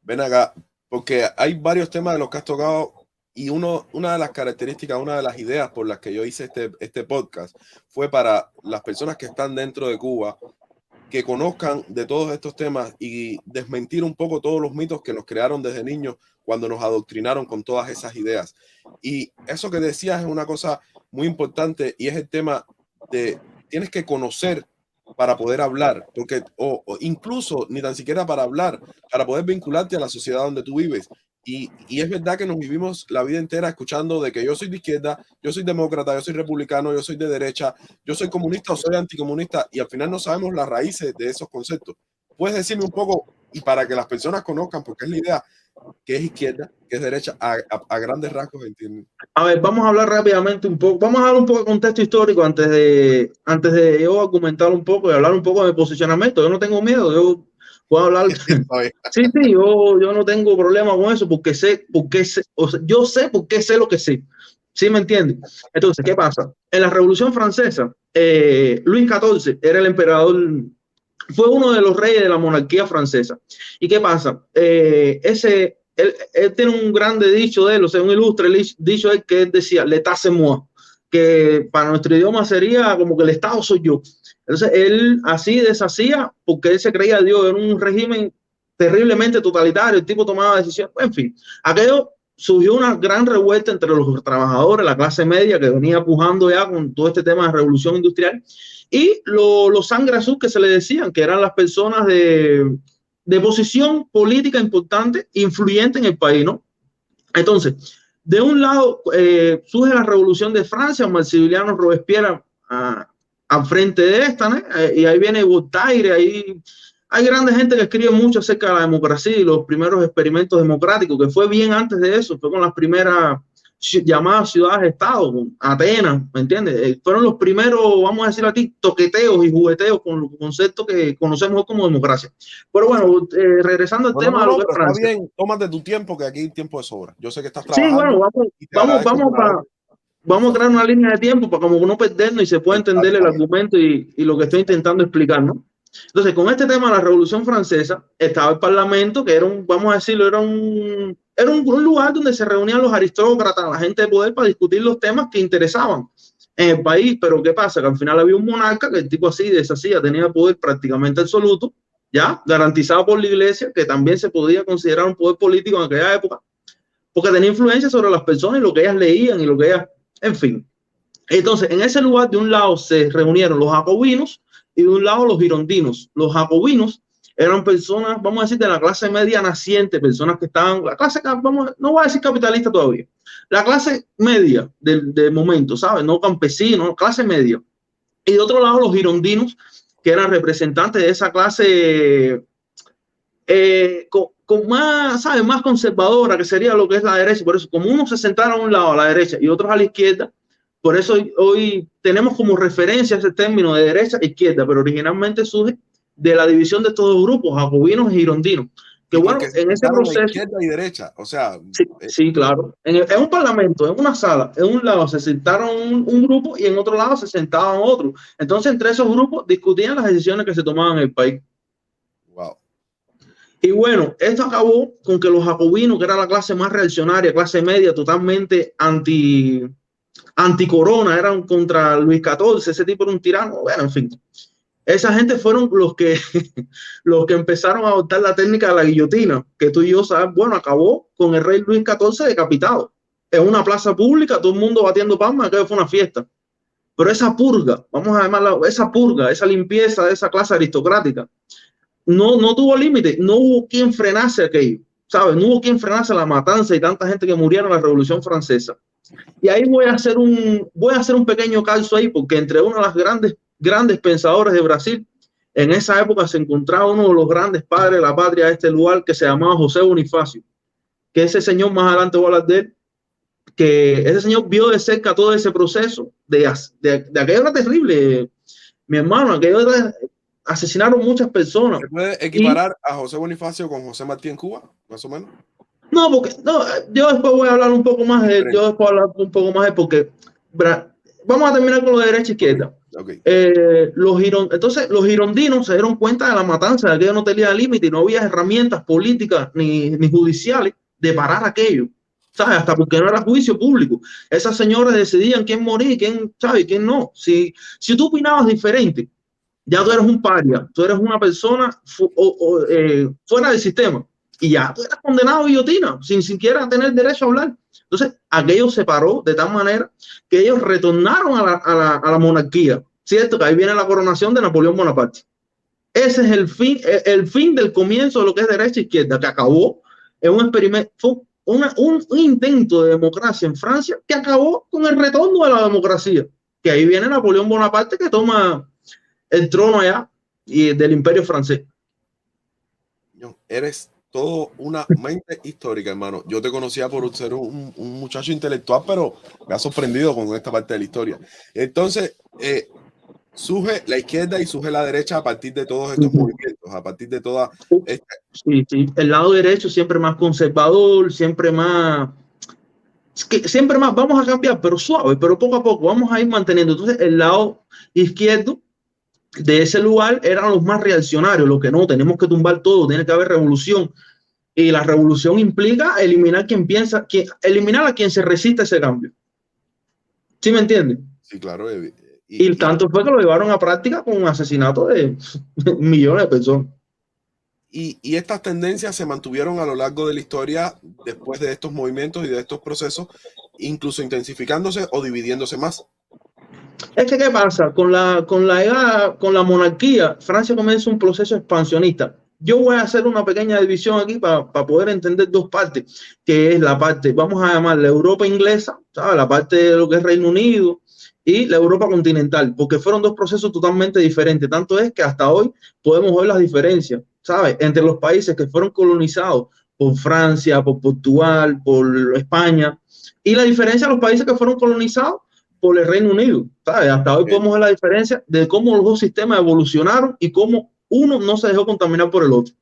Ven acá, porque hay varios temas de los que has tocado y una de las características, una de las ideas por las que yo hice este podcast fue para las personas que están dentro de Cuba, que conozcan de todos estos temas y desmentir un poco todos los mitos que nos crearon desde niños cuando nos adoctrinaron con todas esas ideas. Y eso que decías es una cosa muy importante y es el tema de tienes que conocer para poder hablar, porque o incluso ni tan siquiera para hablar, para poder vincularte a la sociedad donde tú vives. Y es verdad que nos vivimos la vida entera escuchando de que yo soy de izquierda, yo soy demócrata, yo soy republicano, yo soy de derecha, yo soy comunista o soy anticomunista, y al final no sabemos las raíces de esos conceptos. ¿Puedes decirme un poco, y para que las personas conozcan, porque es la idea, qué es izquierda, qué es derecha, a grandes rasgos, entienden? A ver, vamos a hablar rápidamente un poco, vamos a dar un poco de contexto histórico antes de yo argumentar un poco y hablar un poco de posicionamiento. Yo no tengo miedo, yo puedo hablar. Sí, yo no tengo problema con eso porque o sea, yo sé por qué sé lo que sé. ¿Sí me entiendes? Entonces, ¿qué pasa? En la Revolución Francesa, Luis XIV era el emperador, fue uno de los reyes de la monarquía francesa. ¿Y qué pasa? Él tiene un grande dicho de él, o sea, un ilustre dicho de él que él decía, l'état c'est moi, que para nuestro idioma sería como que el Estado soy yo. Entonces, él así deshacía porque él se creía Dios, era un régimen terriblemente totalitario, el tipo tomaba decisiones, en fin, aquello surgió una gran revuelta entre los trabajadores, la clase media que venía pujando ya con todo este tema de revolución industrial y los sangre azul que se le decían, que eran las personas de posición política importante, influyente en el país, ¿no? Entonces, de un lado surge la revolución de Francia, Maximiliano Robespierre al frente de esta, ¿no? Y ahí viene Voltaire, ahí hay grande gente que escribe mucho acerca de la democracia y los primeros experimentos democráticos, que fue bien antes de eso, fue con las primeras llamadas ciudades-estado, Atenas, ¿me entiendes? Fueron los primeros, vamos a decir aquí, toqueteos y jugueteos con los conceptos que conocemos como democracia. Pero bueno, regresando al tema de lo que es Francia. Está bien, tómate tu tiempo, que aquí hay tiempo de sobra. Yo sé que estás Sí, trabajando. bueno, vamos a crear una línea de tiempo para como no perdernos y se pueda entender el argumento y lo que estoy intentando explicar, ¿no? Entonces, con este tema de la Revolución Francesa, estaba el Parlamento, que era vamos a decirlo, era un lugar donde se reunían los aristócratas, la gente de poder para discutir los temas que interesaban en el país. Pero ¿qué pasa? Que al final había un monarca que el tipo así deshacía, tenía poder prácticamente absoluto, ya garantizado por la iglesia, que también se podía considerar un poder político en aquella época, porque tenía influencia sobre las personas y lo que ellas leían y lo que ellas, en fin. Entonces, en ese lugar, de un lado se reunieron los jacobinos y de un lado los girondinos. Los jacobinos eran personas, vamos a decir, de la clase media naciente, personas que estaban, la clase, no voy a decir capitalista todavía, la clase media del momento, ¿sabes? No campesinos, clase media. Y de otro lado los girondinos, que eran representantes de esa clase con más, ¿sabes? Más conservadora, que sería lo que es la derecha. Por eso, como uno se sentara a un lado, a la derecha, y otros a la izquierda, por eso hoy tenemos como referencia ese término de derecha e izquierda, pero originalmente surge de la división de estos dos grupos, jacobinos y girondinos. Que bueno, en ese proceso. Izquierda y derecha, o sea. Sí, claro. En un parlamento, en una sala, en un lado se sentaron un grupo y en otro lado se sentaban otro. Entonces, entre esos grupos discutían las decisiones que se tomaban en el país. Wow. Y bueno, esto acabó con que los jacobinos, que era la clase más reaccionaria, clase media, totalmente anti-corona, eran contra Luis XIV, ese tipo era un tirano. Bueno, en fin, esa gente fueron los que empezaron a adoptar la técnica de la guillotina, que tú y yo sabes, bueno, acabó con el rey Luis XIV decapitado en una plaza pública, todo el mundo batiendo palmas, aquello fue una fiesta. Pero esa purga, vamos a llamarla esa purga, esa limpieza de esa clase aristocrática, no tuvo límite, no hubo quien frenase aquello, ¿sabes? No hubo quien frenase la matanza y tanta gente que murieron en la Revolución Francesa. Y ahí voy a hacer un pequeño calzo ahí, porque entre uno de las grandes pensadores de Brasil, en esa época se encontraba uno de los grandes padres de la patria de este lugar, que se llamaba José Bonifacio, que ese señor, más adelante voy a hablar de él, que ese señor vio de cerca todo ese proceso de aquello era terrible, mi hermano, aquello era, asesinaron muchas personas. ¿Se puede equiparar a José Bonifacio con José Martí en Cuba, más o menos? No, porque no, yo después voy a hablar un poco más de él, porque vamos a terminar con lo de derecha e izquierda. Okay. Entonces, los girondinos se dieron cuenta de la matanza de aquello, no tenía límite y no había herramientas políticas ni judiciales de parar aquello, ¿sabes? Hasta porque no era juicio público. Esas señoras decidían quién morir, quién, ¿sabes? Quién no. Si tú opinabas diferente, ya tú eres un paria, tú eres una persona fuera del sistema y ya tú eras condenado a guillotina sin siquiera tener derecho a hablar. Entonces, aquello se paró de tal manera que ellos retornaron a la monarquía, ¿cierto? Que ahí viene la coronación de Napoleón Bonaparte. Ese es el fin del comienzo de lo que es derecha e izquierda, que acabó en un experimento, fue un intento de democracia en Francia que acabó con el retorno de la democracia, que ahí viene Napoleón Bonaparte que toma el trono allá y del imperio francés. Eres todo una mente histórica, hermano. Yo te conocía por ser un muchacho intelectual, pero me ha sorprendido con esta parte de la historia. Entonces, surge la izquierda y surge la derecha a partir de todos estos movimientos, a partir de toda esta... Sí. El lado derecho siempre más conservador, siempre más, vamos a cambiar, pero suave, pero poco a poco, vamos a ir manteniendo. Entonces, el lado izquierdo de ese lugar eran los más reaccionarios, los que no, tenemos que tumbar todo, tiene que haber revolución. Y la revolución implica eliminar eliminar a quien se resiste a ese cambio. ¿Sí me entiendes? Sí, claro. Y tanto fue que lo llevaron a práctica con un asesinato de millones de personas. Y estas tendencias se mantuvieron a lo largo de la historia después de estos movimientos y de estos procesos, incluso intensificándose o dividiéndose más. Es que, ¿qué pasa? Con la monarquía, Francia comienza un proceso expansionista. Yo voy a hacer una pequeña división aquí para poder entender dos partes, que es la parte, vamos a llamarla Europa inglesa, ¿sabes? La parte de lo que es Reino Unido y la Europa continental, porque fueron dos procesos totalmente diferentes. Tanto es que hasta hoy podemos ver las diferencias, ¿sabes? Entre los países que fueron colonizados por Francia, por Portugal, por España, y la diferencia de los países que fueron colonizados por el Reino Unido, ¿sabes? Hasta hoy podemos ver la diferencia de cómo los dos sistemas evolucionaron y cómo uno no se dejó contaminar por el otro.